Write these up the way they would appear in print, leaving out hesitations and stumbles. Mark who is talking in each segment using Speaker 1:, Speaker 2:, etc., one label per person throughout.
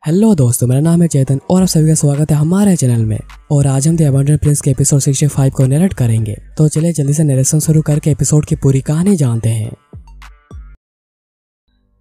Speaker 1: Hello दोस्तों, मेरा नाम है चेतन और आप सभी का स्वागत है हमारे चैनल में। और आज हम द अबंडेंट प्रिंस के एपिसोड 65 को नरेट करेंगे। तो चलिए जल्दी से नरेशन शुरू करके एपिसोड की पूरी कहानी जानते हैं।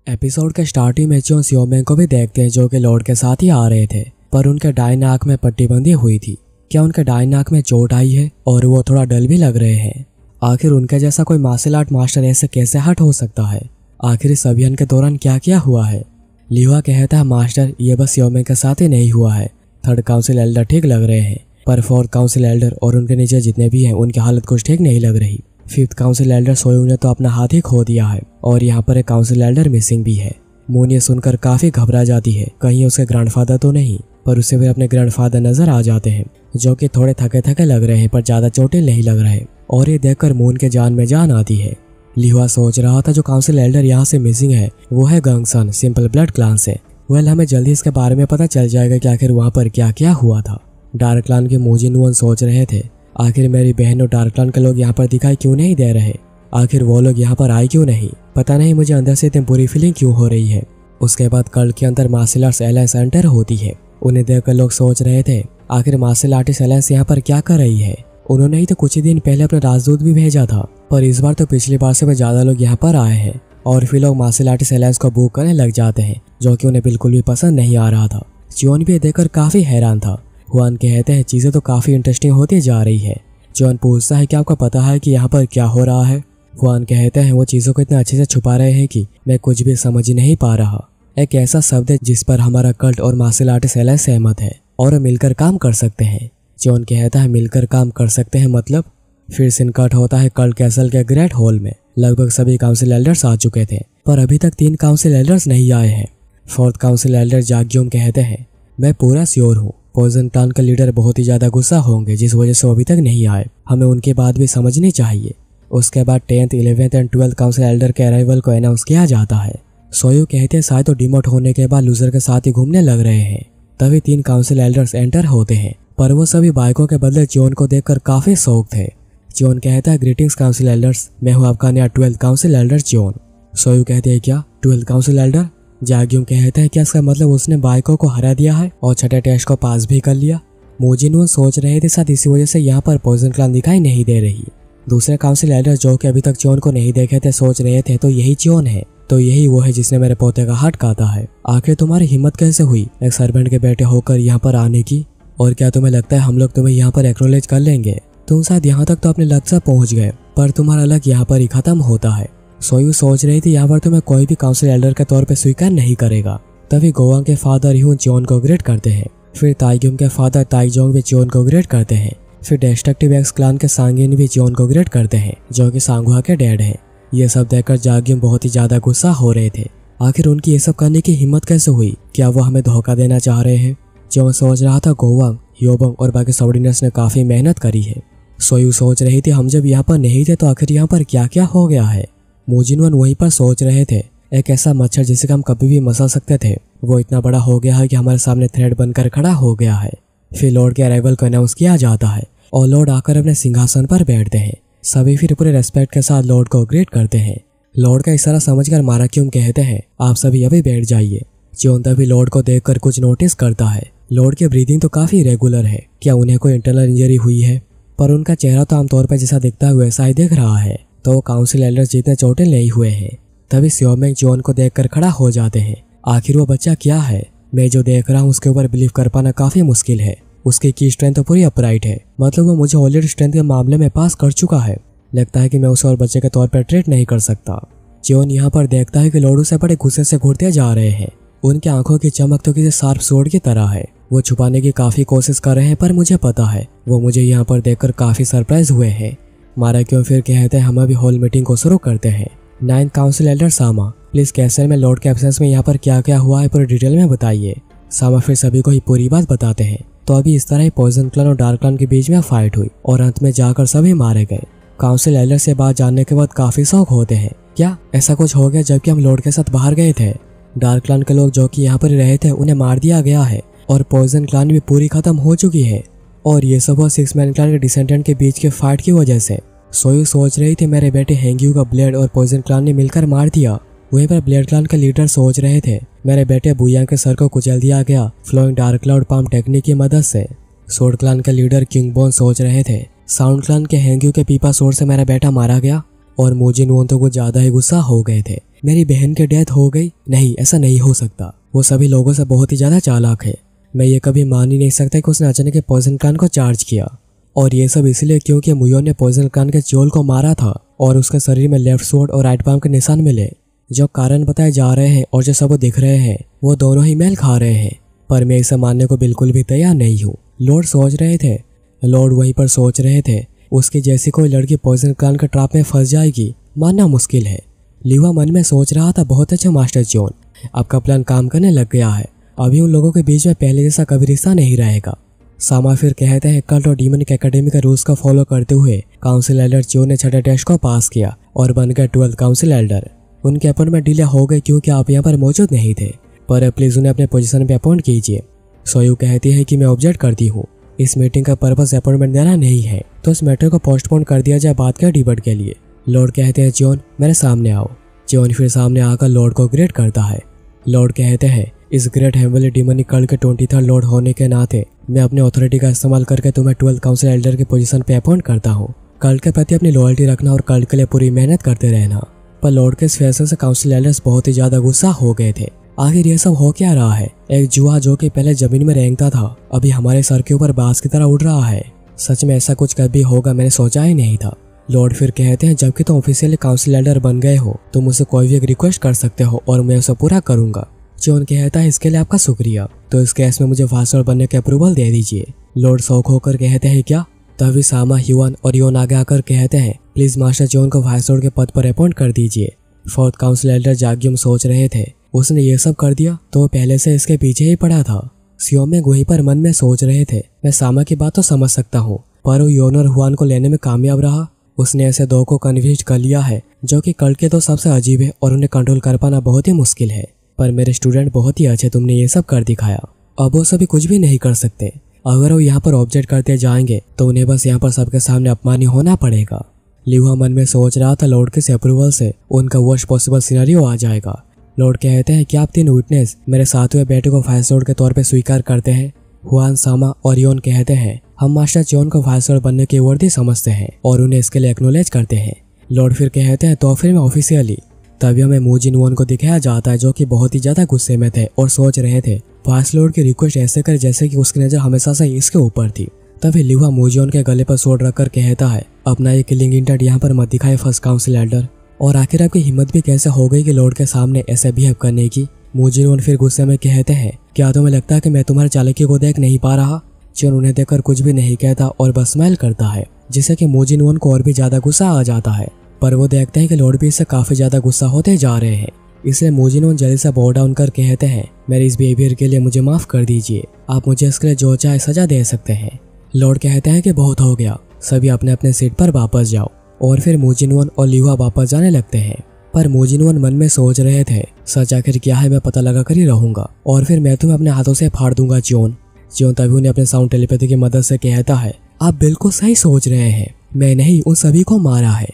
Speaker 1: एपिसोड के स्टार्टिंग में जोन सियोमेंग को भी देखते हैं जो कि लॉर्ड के साथ ही आ रहे थे, पर उनके दाईं नाक में पट्टी बंधी हुई थी। क्या उनके दाईं नाक में चोट आई है और वो थोड़ा डल भी लग रहे हैं। आखिर उनके जैसा कोई मार्शल आर्ट मास्टर ऐसे कैसे हट हो सकता है। आखिर इस अभियान के दौरान क्या क्या हुआ है। लिहुआ कहता है मास्टर ये बस सियोमेंग के साथ ही नहीं हुआ है। थर्ड काउंसिल एल्डर ठीक लग रहे हैं, पर फोर्थ काउंसिल एल्डर और उनके नीचे जितने भी हैं उनकी हालत कुछ ठीक नहीं लग रही। फिफ्थ काउंसिल एल्डर सोयू ने तो अपना हाथ ही खो दिया है और यहाँ पर एक काउंसिल एल्डर मिसिंग भी है। मून ये सुनकर काफी घबरा जाती है, कहीं उसके ग्रैंडफादर तो नहीं। पर उसे फिर अपने ग्रैंडफादर नजर आ जाते हैं जो कि थोड़े थके थके लग रहे हैं पर ज्यादा चोटिल नहीं लग रहे। और ये देखकर मून के जान में जान आती है। लिहुआ सोच रहा था जो काउंसिल एल्डर यहाँ से मिसिंग है वो है गंगसन सिंपल ब्लड क्लान से। वेल हमें जल्दी इसके बारे में पता चल जाएगा कि आखिर वहाँ पर क्या क्या हुआ था। डार्क क्लान के मोजिनवन सोच रहे थे आखिर मेरी बहन और डार्क क्लान के लोग यहाँ पर दिखाई क्यों नहीं दे रहे। आखिर वो लोग यहाँ पर आए क्यों नहीं, पता नहीं मुझे अंदर से इतनी बुरी फीलिंग क्यों हो रही है। उसके बाद कल्ट के अंदर मार्शल आर्ट्स एलायंस एंटर होती है। उन्हें देखकर लोग सोच रहे थे आखिर मार्शल आर्टिस्ट एलायंस यहाँ पर क्या कर रही है। उन्होंने ही तो कुछ ही दिन पहले अपना राजदूत भी भेजा था, पर इस बार तो पिछली बार से भी ज्यादा लोग यहाँ पर आए हैं। और फिर लोग मार्शल आर्टिस्ट एलायंस को बुक करने लग जाते हैं जो कि उन्हें बिल्कुल भी पसंद नहीं आ रहा था। जॉन भी देखकर काफी हैरान था। हुआन कहते हैं चीजें तो काफी इंटरेस्टिंग होती जा रही है। जॉन पूछता है कि आपको पता है कि यहाँ पर क्या हो रहा है। हुआन कहते हैं वो चीजों को इतना अच्छे से छुपा रहे हैं कि मैं कुछ भी समझ ही नहीं पा रहा। एक ऐसा शब्द है जिस पर हमारा कल्ट और मार्शल आर्टिस्ट एलायंस सहमत है और मिलकर काम कर सकते हैं। जॉन कहता है मिलकर काम कर सकते हैं मतलब। फिर सीन कट होता है कल्ट कैसल के ग्रेट हॉल में। लगभग सभी काउंसिल एल्डर्स आ चुके थे पर अभी तक 3 काउंसिल एल्डर्स नहीं आए हैं। फोर्थ काउंसिल एल्डर जाग्योम कहते हैं मैं पूरा श्योर हूँ पॉइजन क्लान के लीडर बहुत ही ज्यादा गुस्सा होंगे जिस वजह से वो अभी तक नहीं आए। हमें उनकी बात भी समझनी चाहिए। उसके बाद 10th, 11th and 12th council Elder के अराइवल को अनाउंस किया जाता है। सोयू कहते हैं शायद तो डिमोट होने के बाद लूजर के साथ ही घूमने लग रहे हैं। तभी 3 काउंसिल एल्डर्स एंटर होते हैं पर वो सभी बाइकों के बदले जॉन को देखकर काफी शौक थे। जॉन कहता है ग्रीटिंग्स काउंसिल एल्डर्स, मैं हूँ आपका नया 12th काउंसिल एल्डर जॉन। सोयू कहते हैं क्या 12th काउंसिल एल्डर। जाग्यूम कहता है क्या इसका मतलब उसने बाइकों को हरा दिया है और छठे टेस्ट को पास भी कर लिया। मोजिनवन सोच रहे थे शायद इसी वजह से यहाँ पर पॉइजन क्लान दिखाई नहीं दे रही। दूसरे काउंसिल एल्डर जो कि अभी तक जॉन को नहीं देखे थे सोच रहे थे तो यही जॉन है, तो यही वो है जिसने मेरे पोते का हार्ट काटा है। आखिर तुम्हारी हिम्मत कैसे हुई एक सर्वेंट के बेटे होकर यहाँ पर आने की। और क्या तुम्हें लगता है हम लोग तुम्हें यहाँ पर एक्नॉलेज कर लेंगे। तुम शायद यहाँ तक तो अपने लक्ष्य पहुँच गए पर तुम्हारा लक यहाँ पर ही खत्म होता है। सोयू सोच रही थी यहाँ पर तुम्हें कोई भी काउंसिल एल्डर के तौर पे स्वीकार नहीं करेगा। तभी गोवांग के फादर ह्यून जॉन को ग्रेट करते हैं। फिर ताइग्यूम के फादर ताइजोंग भी जॉन को ग्रेट करते हैं। फिर डिस्ट्रक्टिव एक्स क्लान के सांगिन भी जॉन को ग्रेट करते हैं जो कि सांगुआ के डैड है। ये सब देखकर जाग्यूम बहुत ही ज्यादा गुस्सा हो रहे थे। आखिर उनकी ये सब करने की हिम्मत कैसे हुई, क्या वो हमें धोखा देना चाह रहे हैं। जॉन सोच रहा था गोवांग, ह्योबोंग और बाकी सबऑर्डिनेट्स ने काफी मेहनत करी है। सोयू सोच रही थी हम जब यहाँ पर नहीं थे तो आखिर यहाँ पर क्या क्या हो गया है। मोजिनवन वहीं पर सोच रहे थे एक ऐसा मच्छर जिसे हम कभी भी मसल सकते थे वो इतना बड़ा हो गया है कि हमारे सामने थ्रेड बनकर खड़ा हो गया है। फिर लॉर्ड के अराइवल को अनाउंस किया जाता है और लॉर्ड आकर अपने सिंहासन पर बैठते हैं। सभी फिर पूरे रेस्पेक्ट के साथ लॉर्ड को ग्रेट करते हैं। लॉर्ड का इशारा समझकर माराक्यूम कहते हैं आप सभी अभी बैठ जाइए। जॉन तभी लॉर्ड को देखकर कुछ नोटिस करता है। लॉर्ड की ब्रीदिंग तो काफी रेगुलर है, क्या उन्हें कोई इंटरनल इंजरी हुई है। पर उनका चेहरा तो आमतौर पर जैसा दिखता है वैसा ही दिख रहा है, तो वो काउंसिल एल्डर्स जितने चोटिल नहीं हुए हैं। तभी सियोमेंग जॉन को देखकर खड़ा हो जाते हैं। आखिर वो बच्चा क्या है, मैं जो देख रहा हूँ उसके ऊपर बिलीव कर पाना काफी मुश्किल है। उसकी की स्ट्रेंथ तो पूरी अपराइट है, मतलब वो मुझे ऑलरेडी स्ट्रेंथ के मामले में पास कर चुका है। लगता है कि मैं उसे और बच्चे के तौर पर ट्रीट नहीं कर सकता। जॉन यहाँ पर देखता है कि लॉर्ड उसे बड़े गुस्से से घूरते जा रहे हैं। उनकी आंखों की चमक तो किसी शार्प स्वॉर्ड की तरह है। वो छुपाने की काफी कोशिश कर रहे हैं पर मुझे पता है वो मुझे यहाँ पर देखकर काफी सरप्राइज हुए हैं। माराक्यूम फिर कहते हैं हम अभी हॉल मीटिंग को शुरू करते हैं। 9th council Elder Sama, please castle में लॉर्ड के एब्सेंस में यहाँ पर क्या क्या हुआ है पूरी डिटेल में बताइए। सामा फिर सभी को ही पूरी बात बताते हैं। तो अभी इस तरह ही पॉइजन क्लान और डार्क क्लान के बीच में फाइट हुई और अंत में जाकर सभी मारे गए। काउंसिल एल्डर से बात जानने के बाद काफी शौक होते हैं, क्या ऐसा कुछ हो गया जबकि हम लॉर्ड के साथ बाहर गए थे। डार्क क्लान के लोग जो कि यहाँ पर रहे थे उन्हें मार दिया गया है और पॉइजन क्लान भी पूरी खत्म हो चुकी है और ये सब हुआ 6 मैन क्लान के डिसेंडेंट के बीच के फाइट की वजह से। सोयू सोच रही थी मेरे बेटे हेंग्यू का ब्लेड और पॉइजन क्लान ने मिलकर मार दिया। वहीं पर ब्लेड क्लान के लीडर सोच रहे थे मेरे बेटे बुया के सर को कुचल दिया गया flowing dark cloud palm technique की मदद से। सोड क्लान के लीडर किंग बोन सोच रहे थे साउंड क्लान के हैंग्यू के पीपा सोड से मेरा बेटा मारा गया, और मोजिन वोन तो कुछ ज्यादा ही गुस्सा हो गए थे। मेरी बहन की डेथ हो गई, नहीं ऐसा नहीं हो सकता, वो सभी लोगों से बहुत ही ज्यादा चालाक है। मैं ये कभी मान ही नहीं सकता कि उसने अचानक पॉइजन क्लान को चार्ज किया, और ये सब इसलिए क्योंकि मुयो ने पॉइजन क्लान के चोल को मारा था और उसके शरीर में लेफ्ट स्वॉर्ड और राइट पाम के निशान मिले। जो कारण बताए जा रहे हैं और जो सब दिख रहे हैं वो दोनों ही मेल खा रहे हैं, पर मैं इसे मानने को बिल्कुल भी तैयार नहीं हूँ। लॉर्ड सोच रहे थे, लॉर्ड वहीं पर सोच रहे थे उसकी जैसी कोई लड़की पॉइजन क्लान के ट्रैप में फंस जाएगी, मानना मुश्किल है। लीवा मन में सोच रहा था, बहुत अच्छा मास्टर जॉन, आपका प्लान काम करने लग गया है। अभी उन लोगों के बीच में पहले जैसा कभी रिश्ता नहीं रहेगा। सामा फिर कहते हैं कल्ट और डीमनिक एकेडमी के रूल्स को फॉलो करते हुए काउंसिल एल्डर जो ने छठे टेस्ट को पास किया और बन गए 12th काउंसिल एल्डर। उनके अपॉइंटमेंट डिले हो गई क्योंकि आप यहाँ पर मौजूद नहीं थे, पर प्लीज उन्हें अपने पोजीशन पे अपॉइंट कीजिए। सोयू कहती है कि मैं ऑब्जेक्ट करती हूँ, इस मीटिंग का पर्पस अपॉइंटमेंट देना नहीं है, तो इस मैटर को पोस्टपोन कर दिया जाए बात के डिबेट के लिए। लॉर्ड कहते हैं जॉन मेरे सामने आओ। जॉन फिर सामने आकर लॉर्ड को ग्रेट करता है। लॉर्ड कहते हैं इस ग्रेट हेवनली डिमोनिक कल्ट के 23rd लॉर्ड होने के नाते मैं अपनी अथॉरिटी का इस्तेमाल करके तुम्हें 12th काउंसिल एल्डर की पोजीशन पे अपॉइंट करता हूँ। कल्ट के प्रति अपनी लॉयल्टी रखना और कल्ट के लिए पूरी मेहनत करते रहना। पर लॉर्ड के इस फैसले से काउंसिल एल्डर्स बहुत ही ज्यादा गुस्सा हो गए थे। आखिर ये सब हो क्या रहा है? एक जुआ जो कि पहले जमीन में रेंगता था अभी हमारे सर के ऊपर बाज की तरह उड़ रहा है। सच में ऐसा कुछ कभी होगा मैंने सोचा ही नहीं था। लॉर्ड फिर कहते हैं जबकि तुम ऑफिशियली काउंसिल एल्डर बन गए हो तो मुझसे कोई भी एक रिक्वेस्ट कर सकते हो और मैं उसे पूरा करूंगा। जॉन कहता है इसके लिए आपका शुक्रिया, तो इस केस में मुझे वाइसलॉर्ड बनने के अप्रूवल दे दीजिए। लॉर्ड शौक होकर कहते हैं क्या? तभी सामा ह्यून और योन आगे आकर कहते हैं प्लीज मास्टर जॉन को वाइसलॉर्ड के पद पर अपॉइंट कर दीजिए। 4th काउंसिल एल्डर जाग्युम सोच रहे थे उसने ये सब कर दिया तो वो पहले से इसके पीछे ही पड़ा था। सियोमेंग वहीं पर मन में सोच रहे थे मैं सामा की बात तो समझ सकता हूँ, पर वो योन और हुआन को लेने में कामयाब रहा। उसने ऐसे दो को कन्विंस कर लिया है जो कि कल्ट के तो सबसे अजीब है और उन्हें कंट्रोल कर पाना बहुत ही मुश्किल है। पर मेरे स्टूडेंट बहुत ही अच्छे, तुमने ये सब कर दिखाया। अब वो सभी कुछ भी नहीं कर सकते। अगर वो यहाँ पर ऑब्जेक्ट करते जाएंगे तो उन्हें बस यहाँ पर सबके सामने अपमानित होना पड़ेगा। लिवा मन में सोच रहा था लॉर्ड के अप्रूवल से उनका वर्स्ट पॉसिबल सिनेरियो आ जाएगा। लॉर्ड कहते हैं कि आप 3 विटनेस मेरे सातवें बेटे को वाइसलॉर्ड के तौर पे स्वीकार करते हैं। हुआन, सामा और योन कहते हैं हम मास्टर जॉन को वाइसलॉर्ड बनने के वर्दी समझते हैं और उन्हें इसके लिए एक्नॉलेज करते हैं। लॉर्ड फिर कहते हैं तो फिर मैं ऑफिशियली। तभी हमें मोजिन वोन को दिखाया जाता है जो कि बहुत ही ज्यादा गुस्से में थे और सोच रहे थे वाइसलॉर्ड की रिक्वेस्ट ऐसे करे जैसे कि उसकी नजर हमेशा से इसके ऊपर थी। तभी लिवा मोजियन के गले पर सोड रखकर कहता है अपना ये किलिंग इंटेंट यहाँ पर मत दिखाए 1st काउंसिल एल्डर। और आखिर आपकी हिम्मत भी कैसे हो गई कि लॉर्ड के सामने ऐसे बिहेव करने की? मोजिन फिर गुस्से में कहते हैं क्या तुम्हें लगता है कि मैं तुम्हारे चालाकी को देख नहीं पा रहा? जॉन उन्हें देखकर कुछ भी नहीं कहता और बस स्माइल करता है, जिससे कि मोजिन को और भी ज्यादा गुस्सा आ जाता है। पर वो देखते हैं कि लॉर्ड भी इससे काफी ज्यादा गुस्सा होते जा रहे हैं। इसलिए मोजिन जल्दी से बो डाउन कर कहते हैं मेरे इस बिहेवियर के लिए मुझे माफ कर दीजिए, आप मुझे इसके लिए जो चाहे सजा दे सकते हैं। लॉर्ड कहते हैं कि बहुत हो गया, सभी अपने अपने सीट पर वापस जाओ। और फिर मोजिन और लिवा वापस जाने लगते हैं। पर मोजिन मन में सोच रहे थे सच आखिर क्या है मैं पता लगा कर ही रहूंगा और फिर मैं तुम्हें अपने हाथों से फाड़ दूंगा। जॉन तभी उन्हें अपने साउंड टेलीपैथी की मदद से कहता है आप बिल्कुल सही सोच रहे हैं, मैंने ही उन सभी को मारा है।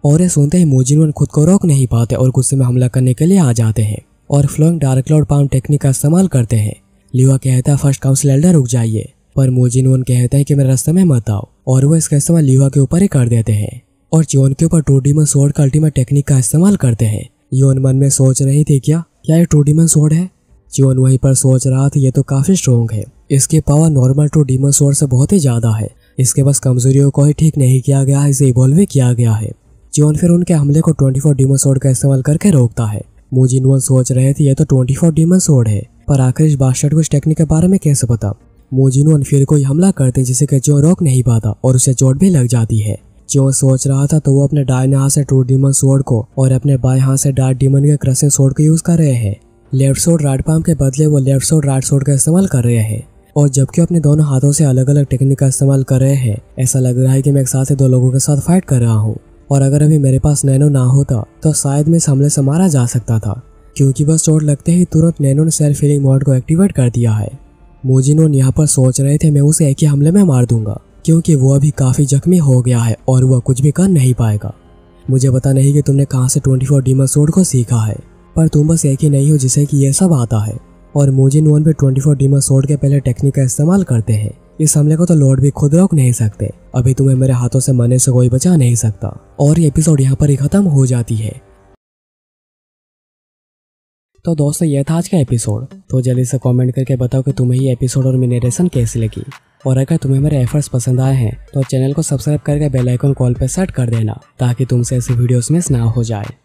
Speaker 1: और ये सुनते ही मोजिन खुद को रोक नहीं पाते और गुस्से में हमला करने के लिए आ जाते हैं और flowing dark cloud palm technique का इस्तेमाल करते हैं। लिवा कहता है 1st काउंसिल एल्डर रुक जाइए, पर मोजिन कहते हैं कि मेरे रास्ते में मत आओ और वो इसका इस्तेमाल लिवा के ऊपर ही कर देते हैं और जॉन के ऊपर ट्रू डीमन सोर्ड का अल्टीमेट टेक्निक का इस्तेमाल करते हैं। योन मन में सोच रही थी क्या ये ट्रू डीमन सोर्ड है? जॉन वहीं पर सोच रहा था ये तो काफी स्ट्रॉन्ग है, इसकी power normal true demon sword से बहुत ही ज्यादा है, इसके बस कमजोरियों को ही ठीक नहीं किया गया है, इसे इवॉल्व भी किया गया है। जॉन फिर उनके हमले को 24 डीमन सोर्ड का इस्तेमाल करके रोकता है। मोजिन सोच रहे थे ये तो 24 डीमन सोर्ड है, पर आखिर इस बास्टर्ड को इस टेक्निक के बारे में कैसे पता? मोजिन फिर कोई हमला करते हैं जिसे कि जो रोक नहीं पाता और उसे चोट भी लग जाती है। जो सोच रहा था तो वो अपने दाहिने हाथ से ट्रू डीमन सोर्ड को और अपने बाएं हाथ से डार्क डीमन के क्रशिंग सोर्ड को यूज कर रहे हैं। लेफ्ट सोर्ड राइट पाम के बदले वो लेफ्ट सोर्ड राइट सोर्ड का इस्तेमाल कर रहे हैं और जबकि अपने दोनों हाथों से अलग अलग टेक्निक का इस्तेमाल कर रहे हैं। ऐसा लग रहा है कि मैं एक साथ ही 2 लोगों के साथ फाइट कर रहा हूँ और अगर अभी मेरे पास नैनो ना होता तो शायद मैं इस हमले से मारा जा सकता था, क्योंकि बस चोट लगते ही तुरंत नैनो ने सेल्फ हीलिंग मोड को एक्टिवेट कर दिया है। मोजिन यहाँ पर सोच रहे थे मैं उसे एक ही हमले में मार दूंगा, क्योंकि वो अभी काफी जख्मी हो गया है और वह कुछ भी कर नहीं पाएगा। मुझे पता नहीं कि तुमने कहां से 24 डीमन सोर्ड को सीखा है, पर तुम बस एक ही नहीं हो जिसे कि ये सब आता है। और मोजिन वन पे 24 डीमन सोर्ड के पहले टेक्निक का इस्तेमाल करते हैं। इस हमले को तो लॉर्ड भी खुद रोक नहीं सकते। अभी तुम्हें मेरे हाथों से मरने से कोई बचा नहीं सकता। और ये एपिसोड यहाँ पर ही खत्म हो जाती है। तो दोस्तों ये था आज का एपिसोड। तो जल्दी से कमेंट करके बताओ कि तुम्हें ये एपिसोड और मेरी नरेशन कैसी लगी। और अगर तुम्हें मेरे एफर्ट्स पसंद आए हैं तो चैनल को सब्सक्राइब करके बेल आइकन कॉल पे सेट कर देना ताकि तुमसे ऐसी वीडियोस मिस ना हो जाए।